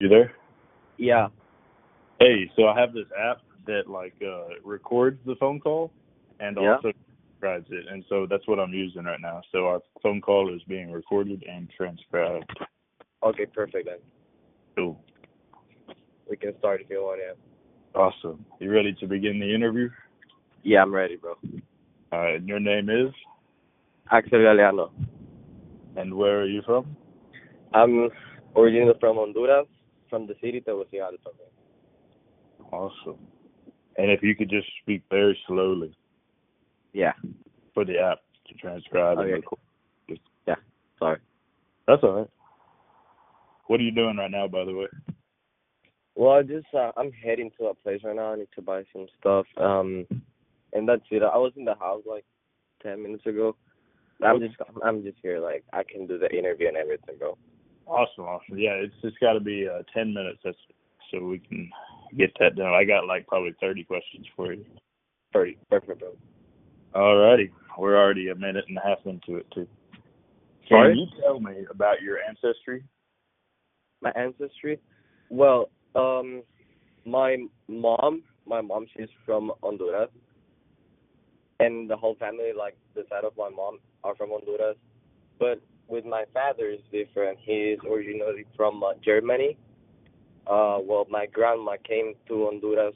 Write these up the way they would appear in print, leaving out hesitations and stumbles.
You there? Yeah. Hey, so I have this app that records the phone call and Yeah. also transcribes it, and so that's what I'm using right now. So our phone call is being recorded and transcribed. Okay, perfect then. Cool. We can start if you want, yeah. Awesome. You ready to begin the interview? Yeah, I'm ready, bro. All right. Your name is, Axel Galeano. and where are you from? I'm originally from Honduras, from the city Tegucigalpa. Awesome. And if you could just speak very slowly Yeah. for the app to transcribe and Okay. record. Yeah. Sorry. That's all right. What are you doing right now, by the way? Well, I'm heading to a place right now. I need to buy some stuff. And that's it. I was in the house like 10 minutes ago. I'm just here. Like I can do the interview and everything, bro. Awesome. Yeah, it's just got to be 10 minutes. That's so we can get that done. I got probably 30 questions for you. 30. Perfect, bro. All righty. We're already a minute and a half into it too. Sorry? Can you tell me about your ancestry? My ancestry. Well, my mom, she's from Honduras, and the whole family, like the side of my mom, are from Honduras. But with my father, it's different. He is originally from Germany. Well, my grandma came to Honduras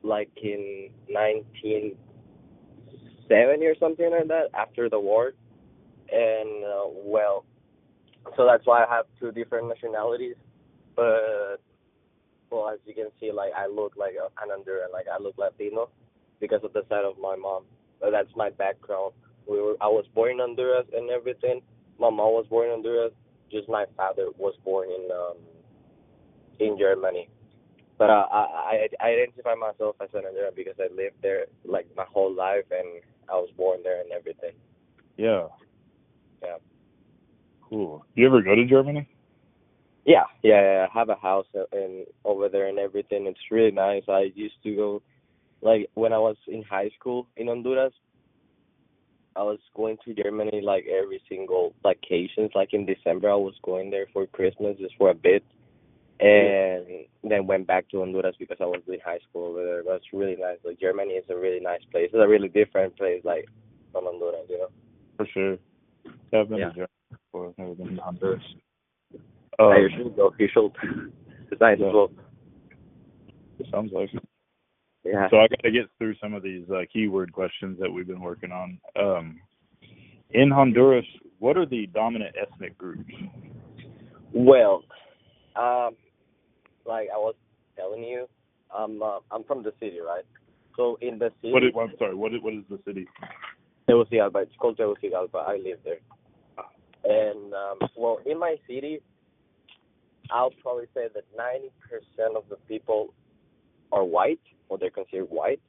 like in 1970 or something like that after the war, and so that's why I have two different nationalities. But well, as you can see, like I look like an Honduran, like I look Latino because of the side of my mom. But that's my background. I was born in Honduras and everything. My mom was born in Honduras. Just my father was born in Germany. But I identify myself as an Honduran because I lived there like my whole life and I was born there and everything. Yeah. Yeah. Cool. You ever go to Germany? Yeah. I have a house over there and everything. It's really nice. I used to go, like when I was in high school in Honduras. I was going to Germany like every single vacations. Like in December, I was going there for Christmas just for a bit, and then went back to Honduras because I was doing high school over there. But it's really nice. Like Germany is a really nice place. It's a really different place, like from Honduras, you know. For sure. Yeah, I've been to Yeah. Germany before. I've never been to Honduras. You should go. You should. It's nice as well. It sounds like it. Yeah. So I got to get through some of these keyword questions that we've been working on. In Honduras, what are the dominant ethnic groups? Well, like I was telling you, I'm from the city, right? So in the city, I'm sorry. What is the city? Tegucigalpa. It's called Tegucigalpa. I live there. And well, in my city, I'll probably say that 90% of the people are white, or they're considered white,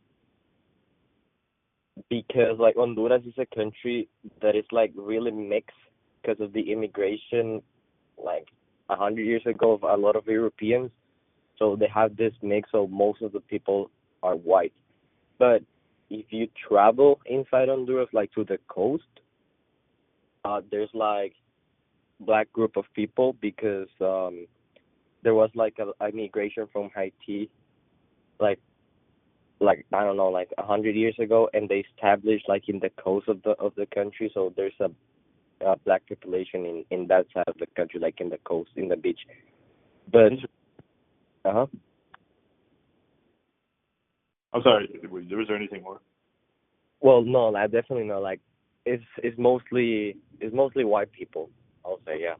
because like Honduras is a country that is like really mixed because of the immigration, like 100 years ago of a lot of Europeans. So they have this mix, so most of the people are white. But if you travel inside Honduras, like to the coast, there's like black group of people because there was like a migration from Haiti, like I don't know, like 100 years ago, and they established like in the coast of the country. So there's a black population in that side of the country, like in the coast, in the beach. But I'm sorry. Was there anything more? well, no, I definitely know. Like it's mostly white people. I'll say, yeah.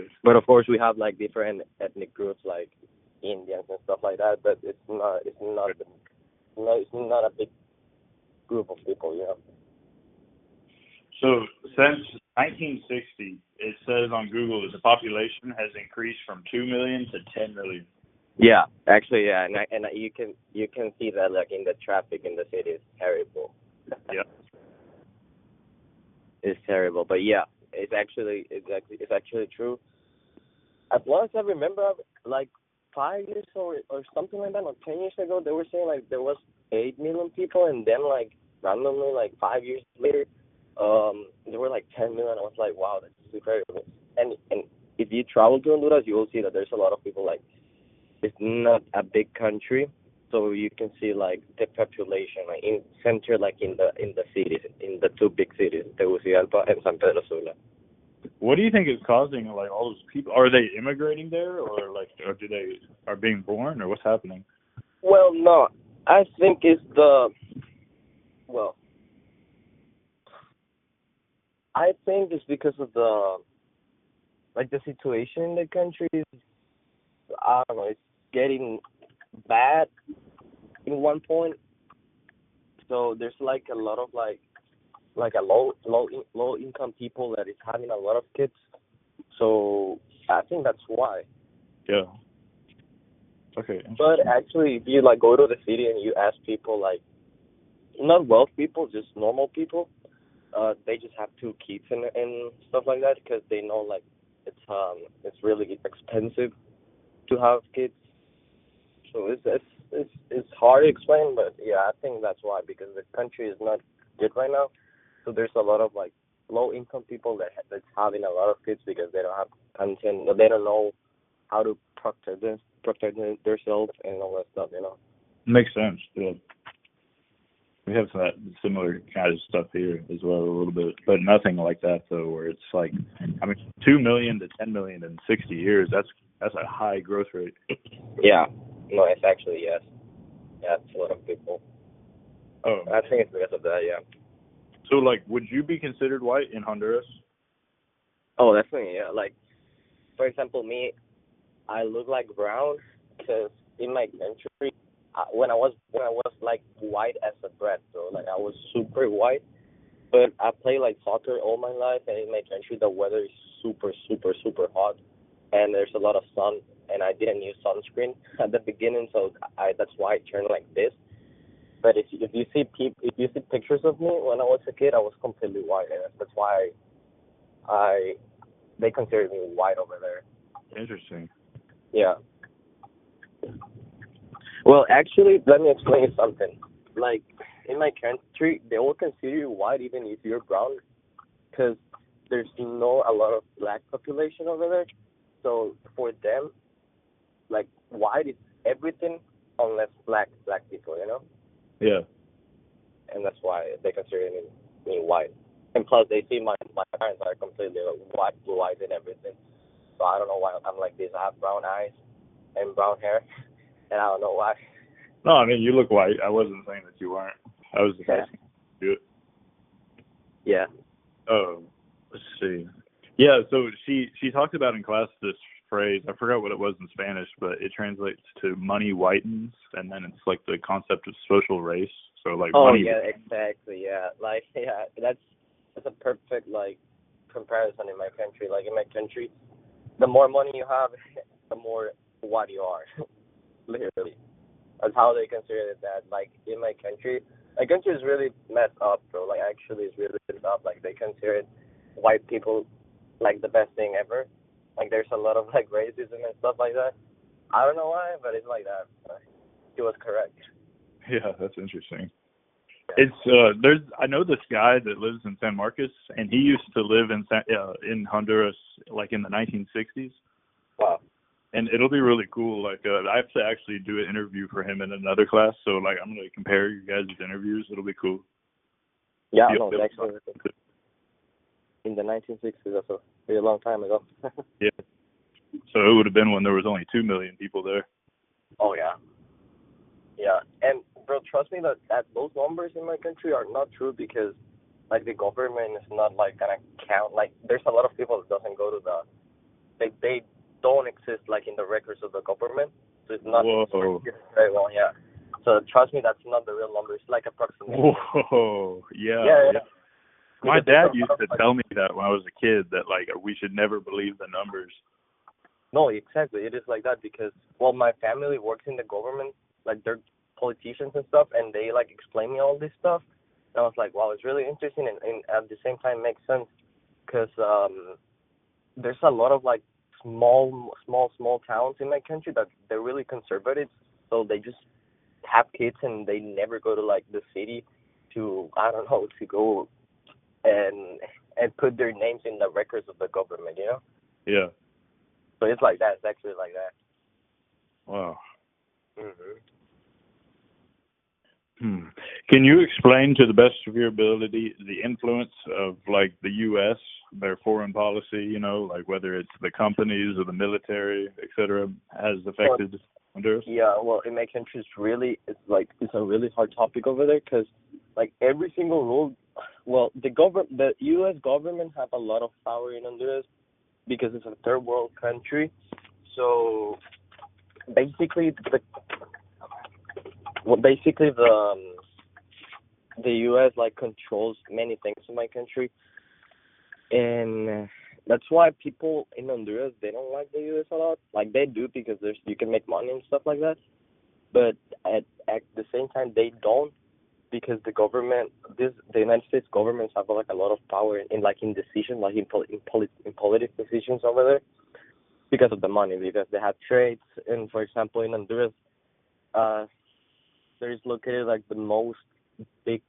Okay. But of course, we have like different ethnic groups, like Indians and stuff like that. But it's not a big group of people, you know. So since 1960, it says on Google that the population has increased from 2 million to 10 million. Yeah, actually, yeah, and you can see that like in the traffic in the city is terrible. Yeah. It's terrible, but yeah, it's actually true. As long as I remember, like 5 years or something like that, or 10 years ago, they were saying like there was 8 million people, and then like randomly, like 5 years later, there were like 10 million. I was like, wow, that's incredible. And if you travel to Honduras, you will see that there's a lot of people like it's not a big country, so you can see like the population like in center like in the cities in the two big cities, Tegucigalpa and San Pedro Sula. What do you think is causing like all those people? Are they immigrating there, or like, or do they are being born, or what's happening? Well, no, I think it's the well, I think it's because of the like the situation in the country is I don't know, it's getting bad in one point. So there's like a lot of like a low income people that is having a lot of kids. So I think that's why. Yeah. Okay. But Interesting. actually, if you like go to the city and you ask people like not wealth people, just normal people, they just have two kids and stuff like that because they know like it's really expensive to have kids. So it's hard to explain, but yeah, I think that's why because the country is not good right now. So there's a lot of like low income people that's having a lot of kids because they don't have content, they don't know how to themselves and all that stuff, you know. Makes sense. Yeah. We have that similar kind of stuff here as well, a little bit, but nothing like that though. Where it's like, I mean, 2 million to 10 million in 60 years. That's a high growth rate. Yeah, no, it's actually yes, yeah, it's a lot of people. Oh, I think it's because of that, yeah. so like, would you be considered white in Honduras? Oh, definitely, yeah. Like for example, me, I look like brown because in my country, when I was like white as a bread, so like I was super white. But I play like soccer all my life, and in my country the weather is super super super hot, and there's a lot of sun, and I didn't use sunscreen at the beginning, so I that's why I turned like this. But if you see pictures of me when I was a kid, I was completely white, and that's why I they consider me white over there. Interesting. Yeah. Well, actually, let me explain you something. Like in my country, they will consider you white even if you're brown, because there's no a lot of black population over there. So for them, like white is everything unless black people, you know, Yeah. and that's why they consider me white. And plus, they see my parents are completely white, blue eyes, and everything. So I don't know why I'm like this. I have brown eyes and brown hair, and I don't know why. No, I mean you look white. I wasn't saying that you weren't. I was just asking you to do it. Yeah. Oh, let's see. Yeah, so she talked about in class this phrase. I forgot what it was in Spanish, but it translates to money whitens, and then it's like the concept of social race. So like Oh money. yeah, exactly. Yeah, like yeah, that's a perfect like comparison in my country. Like in my country, the more money you have, the more what you are. Literally, that's how they consider that. Like in my country is really messed up, bro. Like actually, it's really messed up. Like they consider white people like the best thing ever. Like there's a lot of like racism and stuff like that. I don't know why, but it's like that. He was correct. Yeah, that's interesting. Yeah. It's there's I know this guy that lives in San Marcos, and he used to live in Honduras like in the 1960s. Wow. And it'll be really cool. Like I have to actually do an interview for him in another class, so like I'm gonna compare you guys' interviews. It'll be cool. Yeah, You'll- no, it's actually in the 1960s. That's a really long time ago. Yeah. So it would have been when there was only 2 million people there. Oh yeah, yeah. And bro, trust me that those numbers in my country are not true because like the government is not like gonna count. Like there's a lot of people that doesn't go to they don't exist like in the records of the government. So it's not Whoa. very well. Yeah. So trust me, that's not the real number. It's like approximation. Whoa. Yeah. Yeah, Yeah. yeah. My Because there's dad a used lot of to like tell me that when I was a kid that like we should never believe the numbers. no, exactly. It is like that because well, my family works in the government, like they're politicians and stuff, and they like explain me all this stuff. And I was like, wow, it's really interesting, and at the same time makes sense because there's a lot of like small towns in my country that they're really conservative, so they just have kids and they never go to like the city to I don't know to go and put their names in the records of the government, you know. Yeah. So it's like that. It's actually like that. Wow. Hmm. Hmm. Can you explain to the best of your ability the influence of like the U.S., their foreign policy, like whether it's the companies or the military, et cetera, has So affected Honduras? yeah, well, in my country, it's a really hard topic over there because like every single rule, well, the U.S. government have a lot of power in Honduras because it's a third world country. So basically, basically the U.S. like controls many things in my country, and that's why people in Honduras they don't like the U.S. a lot. Like they do because there's you can make money and stuff like that, but at the same time they don't because the United States governments have like a lot of power in decision like in politic decisions over there because of the money because they have trades and for example in Honduras uh there is located like the most big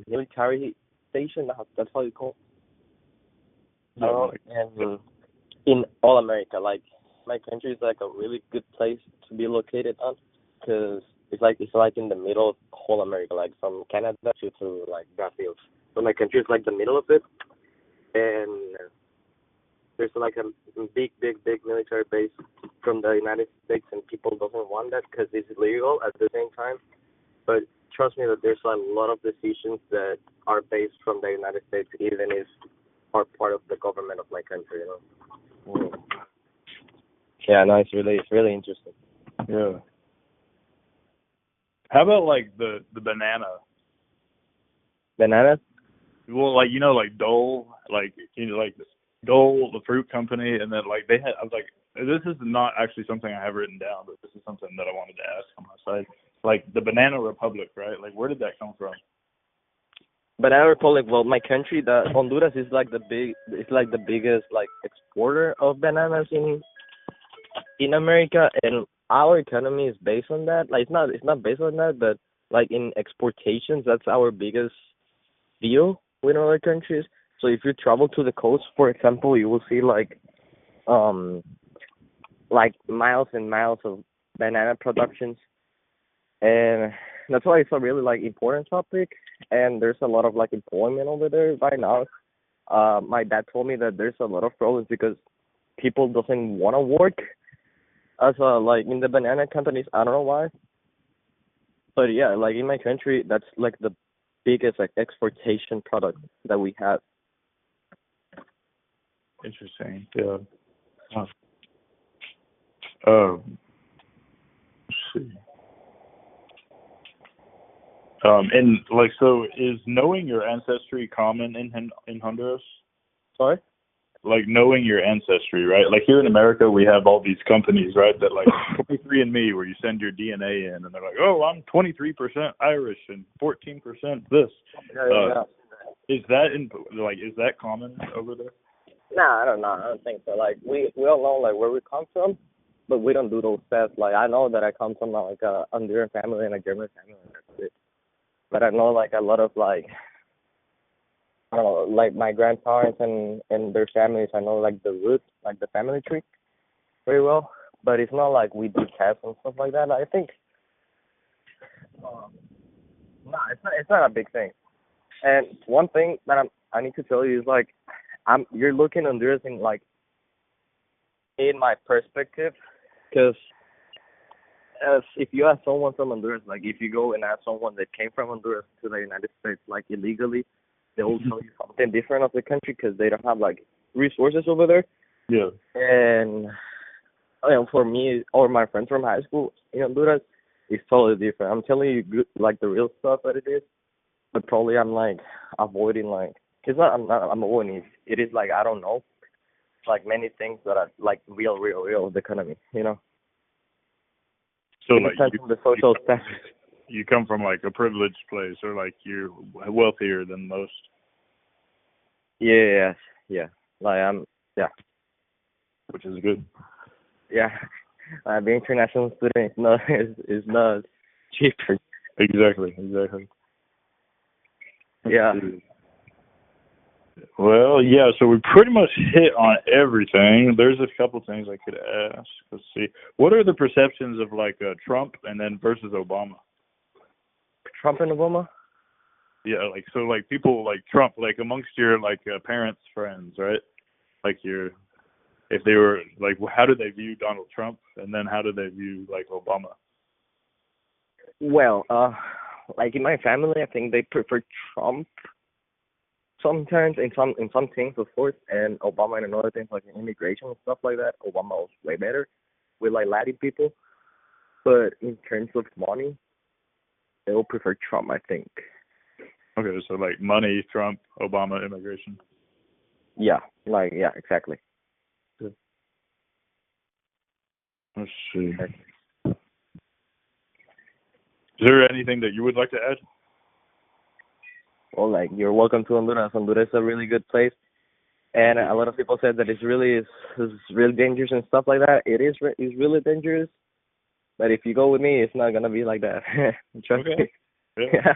military station. That's how you call it. Yeah, like, And in all America, like my country is like a really good place to be located on, because it's like in the middle of whole America, like from Canada to like Brazil. So my country is like the middle of it, and there's like a big military base from the United States, and people doesn't want that because it's illegal at the same time. But trust me that there's a lot of decisions that are based from the United States, even if are part of the government of my country. well, Yeah, no, it's really interesting. yeah. How about like the banana? Bananas? Well, like like Dole, like Dole, the fruit company, and then like they had. I was like, this is not actually something I have written down, but this is something that I wanted to ask on my side. Like the Banana Republic, right? Like where did that come from? Banana Republic. Well, my country, the Honduras is like it's like the biggest like exporter of bananas in America, and our economy is based on that. Like it's not based on that, but like in exportations, that's our biggest deal with other countries. So if you travel to the coast, for example, you will see um like miles and miles of banana productions, and that's why it's a really like important topic. And there's a lot of like employment over there right now. My dad told me that there's a lot of problems because people doesn't want to work as like in the banana companies. I don't know why, but yeah, like in my country, that's like the biggest like exportation product that we have. Interesting. Yeah. Huh. Um. Let's see. And like, so is knowing your ancestry common in Honduras? Sorry. Like knowing your ancestry, right? Like here in America, we have all these companies, right? That like 23andMe, where you send your DNA in, and they're like, oh, I'm 23% Irish and 14% this. Yeah, yeah, Uh, yeah. is that common over there? Nah, I don't know. I don't think so. Like we all know like where we come from, but we don't do those tests. Like I know that I come from like a Honduran family and a German family, and that's it. But I know like a lot of like I don't know, like my grandparents and their families. I know like the roots, like the family tree, very well. But it's not like we do tests and stuff like that. I think um, no, it's not a big thing. And one thing that I need to tell you is like you're looking Honduras in like in my perspective, because as if you ask someone from Honduras, like if you go and ask someone that came from Honduras to the United States like illegally, they will tell you something different of the country because they don't have like resources over there. Yeah. And for me or my friends from high school in Honduras, it's totally different. I'm telling you like the real stuff that it is, but probably I'm like avoiding like it's not I'm avoiding it. It is like I don't know like many things that are like real of the economy. So It like depends on the social status. you come from like a privileged place, or like you're wealthier than most. Yes, yeah. Like yeah, Which is good. yeah. Being international student is not cheaper. Exactly. Yeah. Well, yeah, so we pretty much hit on everything. There's a couple things I could ask. Let's see. What are the perceptions of like Trump and then versus Obama? Trump and Obama? Yeah, like so like people like Trump like amongst your like parents, friends, right? Like your if they were like how do they view Donald Trump and then how do they view like Obama? Well, like in my family, I think they prefer Trump sometimes in some things, of course, and Obama in other things like immigration and stuff like that. Obama was way better with like Latin people, but in terms of money, they will prefer Trump, I think. Okay, so like money, Trump, Obama, immigration. Yeah, like yeah, exactly. Good. Let's see. Is there anything that you would like to add? Well, like you're welcome to Honduras. Honduras is a really good place, and a lot of people said that it's really dangerous and stuff like that. It's really dangerous, but if you go with me, it's not gonna be like that. Trust Okay. me. Yeah.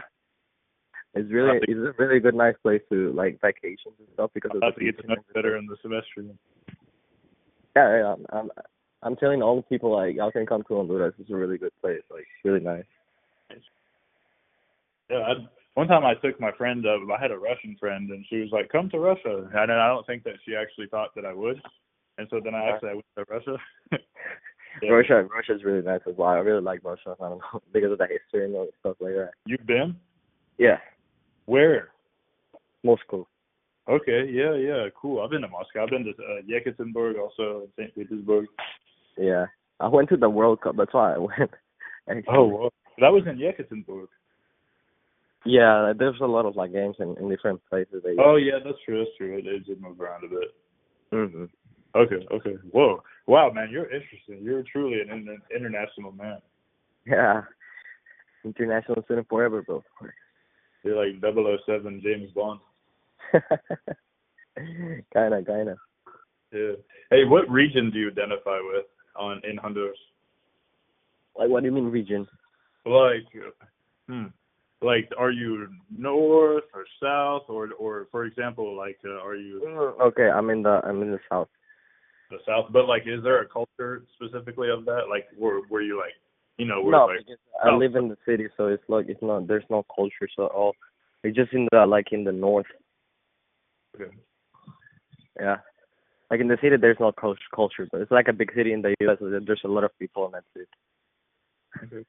Yeah, it's a really good, nice place to like vacations and stuff because of I'll the have to beach get to and know you better everything. in the semester. Yeah, yeah. I'm telling all the people like y'all can come to Honduras. It's a really good place. Like really nice. Yeah, one time I took my friend. I had a Russian friend, and she was like, "Come to Russia," and I don't think that she actually thought that I would. And so then I went to Russia. Yeah. Russia's really nice as well. I really like Russia. I don't know because of the history and all stuff like that. You've been? Yeah, Where? Moscow. Okay, yeah, yeah, cool. I've been to Moscow. I've been to Yekaterinburg, also St. Petersburg. Yeah, I went to the World Cup. That's why I went. Oh, Actually. well, that was in Yekaterinburg. Yeah, there's a lot of like games in different places. That Oh, yeah, that's true. That's true. It did move around a bit. Mhm. Okay, okay. Whoa, wow, man, you're interesting. You're truly an international man. Yeah, international student forever, bro. You're like 007 James Bond. kinda. Yeah. Hey, what region do you identify with in Honduras? Like, what do you mean region? Like, hmm, like, are you north or south, or for example, like, are you Okay, I'm in the south. the south? But like, is there a culture specifically of that? Like, where you like, where No, like, because I south? live in the city, so it's like it's not there's no culture so all. It's just in the north. Okay. Yeah, like in the city there's no culture, but it's like a big city in the U.S. So there's a lot of people in that city. Okay.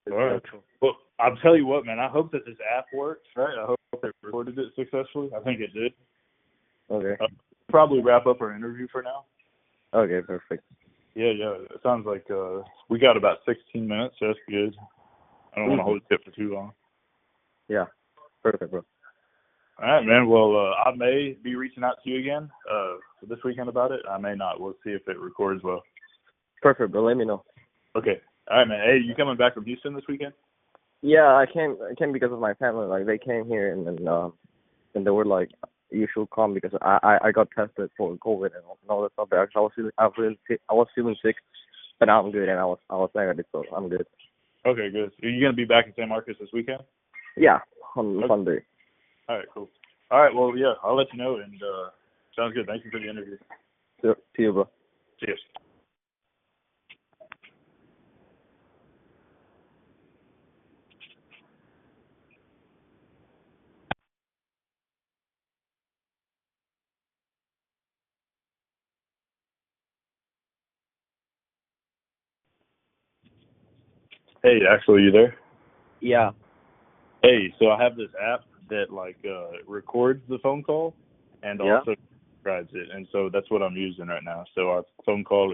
It's All right. true. Well, I'll tell you what, man. I hope that this app works. Right. I hope they recorded it successfully. I think it did. Okay. Probably wrap up our interview for now. Okay, perfect. Yeah, yeah. It sounds like we got about 16 minutes. So that's good. I don't want to hold it for too long. Yeah, perfect, bro. All right, man. Well, I may be reaching out to you again this weekend about it. I may not. We'll see if it records well. Perfect, bro. Let me know. Okay. All right, man. Hey, you coming back from Houston this weekend? Yeah, I came because of my family. Like they came here and they were like, you should come because I got tested for COVID and all that stuff. But actually, I was feeling sick, but now I'm good and I was negative, so I'm good. Okay, good. Are you gonna be back in San Marcos this weekend? Yeah, on Sunday. All right, cool. All right, well, yeah, I'll let you know. And sounds good. Thank you for the interview. See you, bro. Cheers. Hey, Axel, you there? Yeah. Hey, so I have this app that like records the phone call and Yeah. also transcribes it, and so that's what I'm using right now. So our phone call is